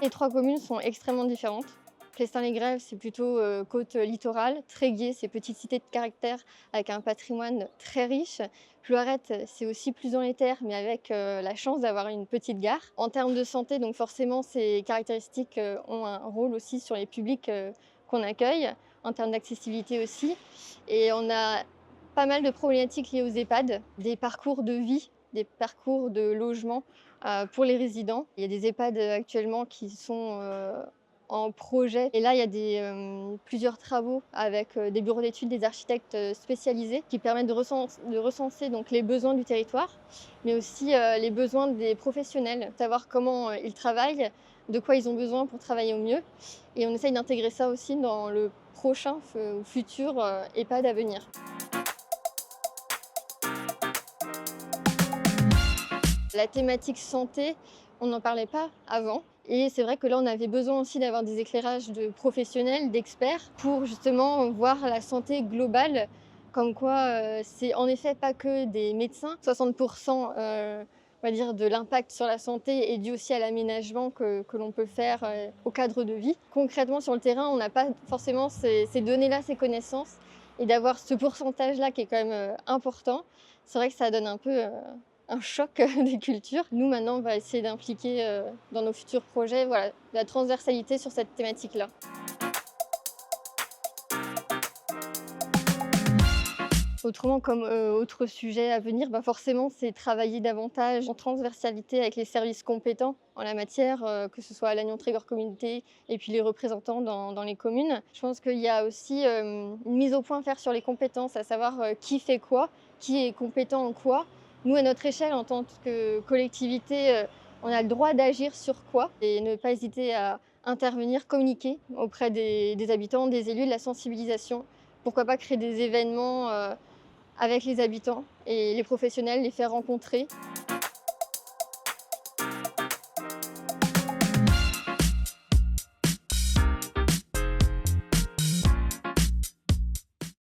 Les 3 communes sont extrêmement différentes. Plestin-les-Grèves, c'est plutôt, côte littorale, Tréguier, c'est petite cité de caractère avec un patrimoine très riche. Ploërette, c'est aussi plus dans les terres, mais avec, la chance d'avoir une petite gare. En termes de santé, donc forcément, ces caractéristiques, ont un rôle aussi sur les publics, qu'on accueille, en termes d'accessibilité aussi. Et on a pas mal de problématiques liées aux EHPAD, des parcours de vie, des parcours de logement, pour les résidents. Il y a des EHPAD, actuellement qui sont, en projet et là, il y a plusieurs travaux avec, des bureaux d'études, des architectes, spécialisés qui permettent de recenser donc les besoins du territoire, mais aussi, les besoins des professionnels, savoir comment, ils travaillent, de quoi ils ont besoin pour travailler au mieux et on essaye d'intégrer ça aussi dans le prochain ou futur, EHPAD à venir. La thématique santé, on n'en parlait pas avant et c'est vrai que là, on avait besoin aussi d'avoir des éclairages de professionnels, d'experts pour justement voir la santé globale. Comme quoi, c'est en effet pas que des médecins. 60 on va dire de l'impact sur la santé est dû aussi à l'aménagement que l'on peut faire, au cadre de vie. Concrètement, sur le terrain, on n'a pas forcément ces données-là, ces connaissances et d'avoir ce pourcentage-là qui est quand même, important, c'est vrai que ça donne un peu, un choc des cultures. Nous, maintenant, on va essayer d'impliquer, dans nos futurs projets, voilà, la transversalité sur cette thématique-là. Autrement, comme, autre sujet à venir, bah, forcément, c'est travailler davantage en transversalité avec les services compétents en la matière, que ce soit l'Agnon Trégor Communauté et puis les représentants dans les communes. Je pense qu'il y a aussi, une mise au point à faire sur les compétences, à savoir, qui fait quoi, qui est compétent en quoi. Nous, à notre échelle, en tant que collectivité, on a le droit d'agir sur quoi et ne pas hésiter à intervenir, communiquer auprès des habitants, des élus, de la sensibilisation. Pourquoi pas créer des événements, avec les habitants et les professionnels, les faire rencontrer.